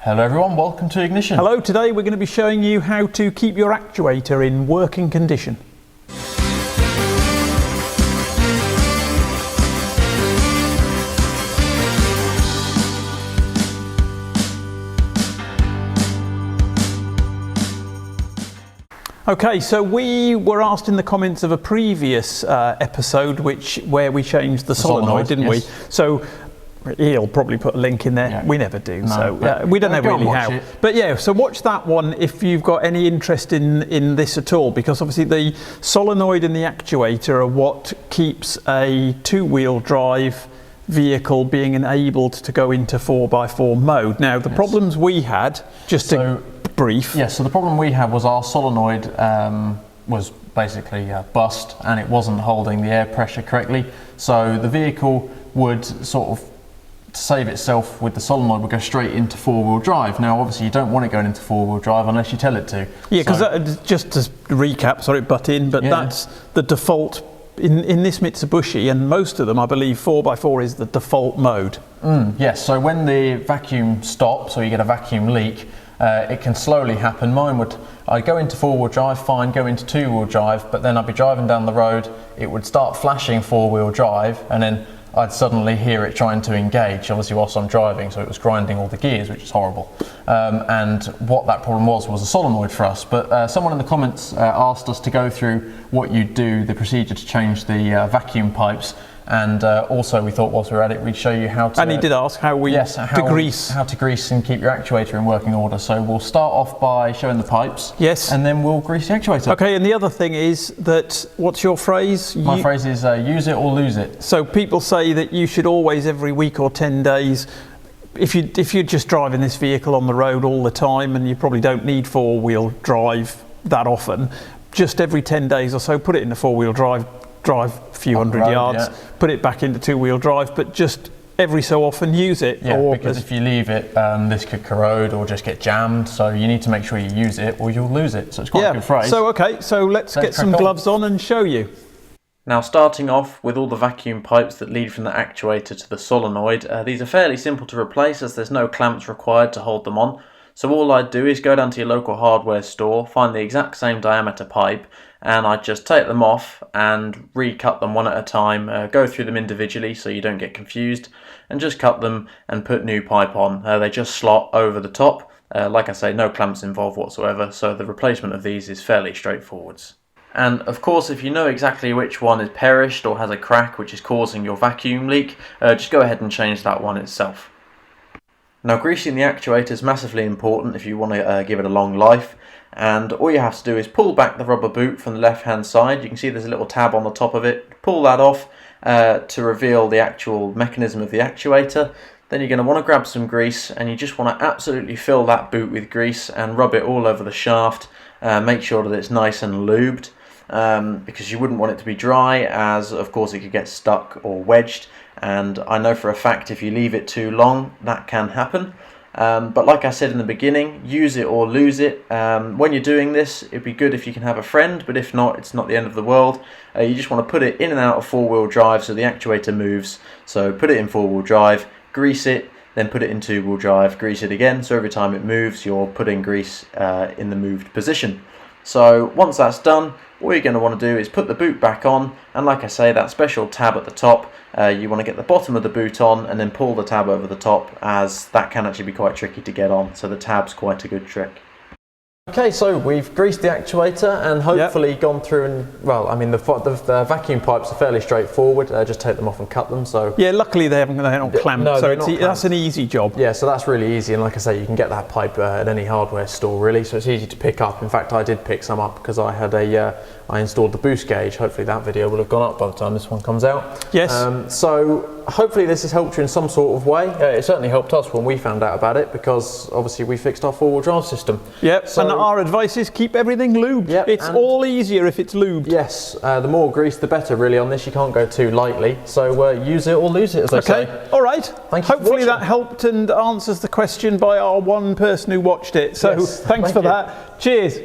Hello everyone, welcome to Ignition. Hello, today we're going to be showing you how to keep your actuator in working condition. Okay, so we were asked in the comments of a previous episode where we changed the solenoid, didn't we? So he'll probably put a link in there. Yeah. We never do, no, so we don't know really how. But yeah, so watch that one if you've got any interest in this at all, because obviously the solenoid and the actuator are what keeps a two-wheel drive vehicle being enabled to go into 4x4 mode. Now the problems we had, just to brief. Yeah, so the problem we had was our solenoid was basically bust and it wasn't holding the air pressure correctly. So the vehicle would sort of, to save itself with the solenoid, would go straight into four-wheel drive. Now obviously you don't want it going into four-wheel drive unless you tell it to. Yeah, because just to recap, sorry, butt in, but that's the default in this Mitsubishi, and most of them I believe 4x4 is the default mode. Yes, so when the vacuum stops or you get a vacuum leak, it can slowly happen. I'd go into four-wheel drive, fine, go into two-wheel drive, but then I'd be driving down the road, it would start flashing four-wheel drive, and then I'd suddenly hear it trying to engage, obviously whilst I'm driving, so it was grinding all the gears, which is horrible. And what that problem was a solenoid for us. But someone in the comments asked us to go through what you'd do, the procedure to change the vacuum pipes. And also we thought whilst we were at it, we'd show you how to... And he did ask how to grease. How to grease and keep your actuator in working order. So we'll start off by showing the pipes. Yes. And then we'll grease the actuator. Okay, and the other thing is that, what's your phrase? My phrase is use it or lose it. So people say that you should always, every week or 10 days, if you're just driving this vehicle on the road all the time and you probably don't need four-wheel drive that often, just every 10 days or so, put it in a four-wheel drive a few hundred yards, put it back into two-wheel drive, but just every so often use it. Yeah, because if you leave it, this could corrode or just get jammed, so you need to make sure you use it or you'll lose it. So it's quite a good phrase. So okay, so let's get some gloves on and show you. Now, starting off with all the vacuum pipes that lead from the actuator to the solenoid, these are fairly simple to replace as there's no clamps required to hold them on. So all I'd do is go down to your local hardware store, find the exact same diameter pipe, and I'd just take them off and recut them one at a time, go through them individually so you don't get confused, and just cut them and put new pipe on. They just slot over the top. Like I say, no clamps involved whatsoever, so the replacement of these is fairly straightforward. And of course, if you know exactly which one is perished or has a crack which is causing your vacuum leak, just go ahead and change that one itself. Now, greasing the actuator is massively important if you want to give it a long life, and all you have to do is pull back the rubber boot from the left hand side. You can see there's a little tab on the top of it. Pull that off to reveal the actual mechanism of the actuator. Then you're going to want to grab some grease and you just want to absolutely fill that boot with grease and rub it all over the shaft. Make sure that it's nice and lubed, because you wouldn't want it to be dry, as of course it could get stuck or wedged. And I know for a fact if you leave it too long, that can happen. But like I said in the beginning, use it or lose it. When you're doing this, it'd be good if you can have a friend, but if not, it's not the end of the world. You just want to put it in and out of four-wheel drive so the actuator moves. So put it in four-wheel drive, grease it, then put it in two-wheel drive, grease it again. So every time it moves, you're putting grease in the moved position. So once that's done, all you're going to want to do is put the boot back on, and like I say, that special tab at the top, you want to get the bottom of the boot on and then pull the tab over the top, as that can actually be quite tricky to get on, so the tab's quite a good trick. Okay, so we've greased the actuator and hopefully gone through and, well, I mean the vacuum pipes are fairly straightforward, just take them off and cut them. So yeah, luckily they're not clamped, no, so that's an easy job. Yeah, so that's really easy, and like I say, you can get that pipe at any hardware store really, so it's easy to pick up. In fact, I did pick some up because I had I installed the boost gauge. Hopefully that video will have gone up by the time this one comes out. Yes. So hopefully this has helped you in some sort of way. It certainly helped us when we found out about it, because obviously we fixed our four-wheel drive system. Yep, so, and our advice is keep everything lubed. Yep, it's all easier if it's lubed. Yes, the more grease the better really on this. You can't go too lightly, so use it or lose it, as I say. Okay, all right. Thank you. Hopefully that helped and answers the question by our one person who watched it. So yes, thanks for that. Cheers.